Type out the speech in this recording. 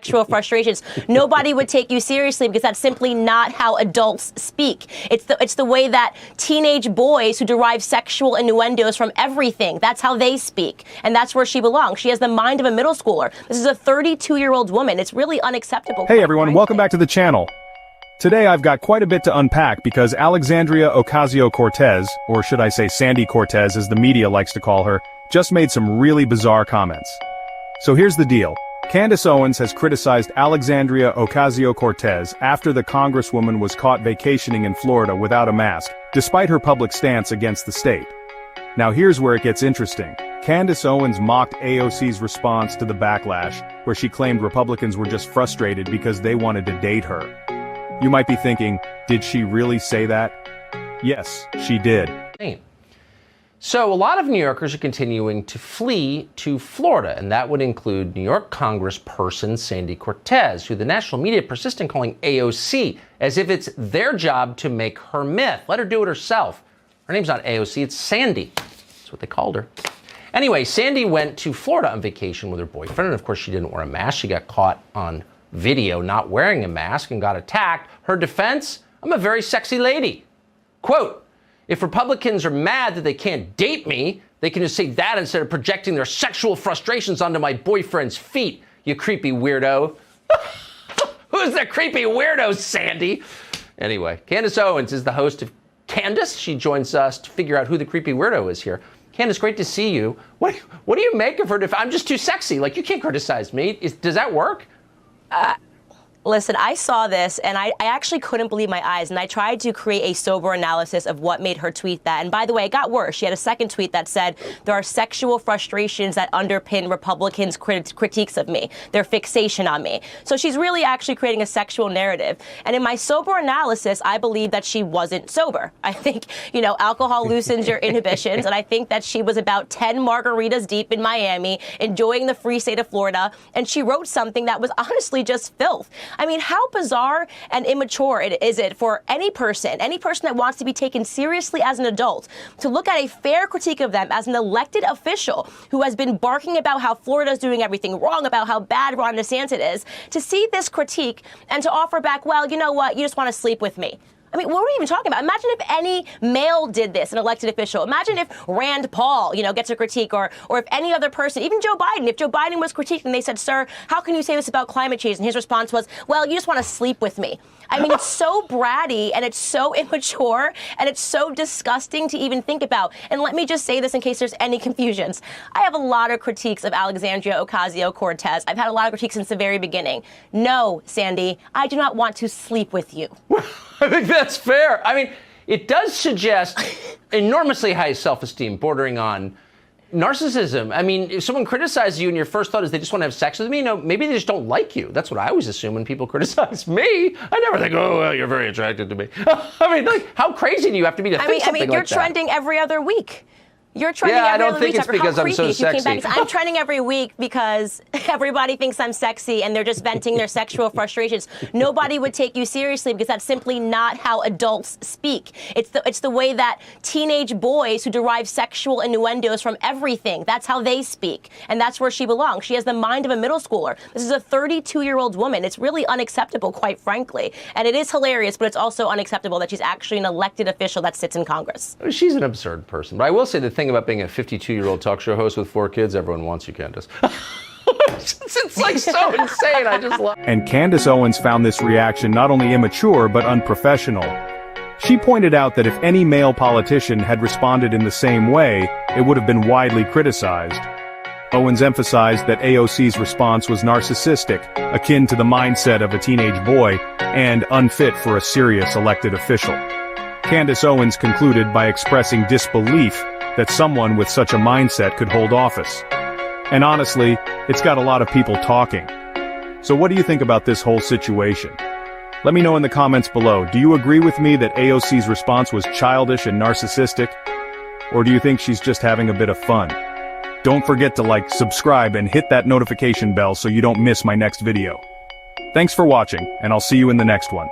sexual frustrations, nobody would take you seriously because that's simply not how adults speak. It's the way that teenage boys who derive sexual innuendos from everything, that's how they speak. And that's where she belongs. She has the mind of a middle schooler. This is a 32-year-old woman. It's really unacceptable. Hey everyone, welcome back to the channel. Today I've got quite a bit to unpack because Alexandria Ocasio-Cortez, or should I say Sandy Cortez as the media likes to call her, just made some really bizarre comments. So here's the deal. Candace Owens has criticized Alexandria Ocasio-Cortez after the congresswoman was caught vacationing in Florida without a mask, despite her public stance against the state. Now here's where it gets interesting. Candace Owens mocked AOC's response to the backlash, where she claimed Republicans were just frustrated because they wanted to date her. You might be thinking, did she really say that? Yes, she did. So a lot of New Yorkers are continuing to flee to Florida, and that would include New York Congressperson Sandy Cortez, who the national media persist in calling AOC, as if it's their job to make her myth. Let her do it herself. Her name's not AOC, it's Sandy. That's what they called her. Anyway, Sandy went to Florida on vacation with her boyfriend, and of course she didn't wear a mask. She got caught on video not wearing a mask and got attacked. Her defense? I'm a very sexy lady. Quote, if Republicans are mad that they can't date me, they can just say that instead of projecting their sexual frustrations onto my boyfriend's feet, you creepy weirdo. Who's the creepy weirdo, Sandy? Anyway, Candace Owens is the host of Candace. She joins us to figure out who the creepy weirdo is here. Candace, great to see you. What do you make of her I'm just too sexy. Like, you can't criticize me. Does that work? Listen, I saw this and I actually couldn't believe my eyes, and I tried to create a sober analysis of what made her tweet that. And by the way, it got worse. She had a second tweet that said, there are sexual frustrations that underpin Republicans' critiques of me, their fixation on me. So she's really actually creating a sexual narrative. And in my sober analysis, I believe that she wasn't sober. I think, alcohol loosens your inhibitions, and I think that she was about 10 margaritas deep in Miami, enjoying the free state of Florida, and she wrote something that was honestly just filth. I mean, how bizarre and immature is it for any person that wants to be taken seriously as an adult, to look at a fair critique of them as an elected official who has been barking about how Florida's doing everything wrong, about how bad Ron DeSantis is, to see this critique and to offer back, well, you know what, you just want to sleep with me. I mean, what are we even talking about? Imagine if any male did this, an elected official. Imagine if Rand Paul, gets a critique, or if any other person, even Joe Biden, if Joe Biden was critiqued and they said, sir, how can you say this about climate change? And his response was, well, you just want to sleep with me. I mean, it's so bratty and it's so immature and it's so disgusting to even think about. And let me just say this in case there's any confusions. I have a lot of critiques of Alexandria Ocasio-Cortez. I've had a lot of critiques since the very beginning. No, Sandy, I do not want to sleep with you. I think that's fair. I mean, it does suggest enormously high self-esteem bordering on narcissism. I mean, if someone criticizes you and your first thought is they just want to have sex with me, maybe they just don't like you. That's what I always assume when people criticize me. I never think, oh, well, you're very attracted to me. I mean, like, how crazy do you have to be to think something like that? I mean, you're trending every other week. You're trending every other week. I don't think it's because I'm so sexy. I'm trending every week because everybody thinks I'm sexy and they're just venting their sexual frustrations. Nobody would take you seriously because that's simply not how adults speak. It's the way that teenage boys who derive sexual innuendos from everything, that's how they speak. And that's where she belongs. She has the mind of a middle schooler. This is a 32-year-old woman. It's really unacceptable, quite frankly. And it is hilarious, but it's also unacceptable that she's actually an elected official that sits in Congress. She's an absurd person. But I will say the thing about being a 52-year-old talk show host with 4 kids, everyone wants you, Candace. It's like so insane. I just love it. And Candace Owens found this reaction not only immature but unprofessional. She pointed out that if any male politician had responded in the same way, it would have been widely criticized. Owens emphasized that AOC's response was narcissistic, akin to the mindset of a teenage boy, and unfit for a serious elected official. Candace Owens concluded by expressing disbelief that someone with such a mindset could hold office. And honestly, it's got a lot of people talking. So what do you think about this whole situation? Let me know in the comments below. Do you agree with me that AOC's response was childish and narcissistic? Or do you think she's just having a bit of fun? Don't forget to like, subscribe, and hit that notification bell so you don't miss my next video. Thanks for watching, and I'll see you in the next one.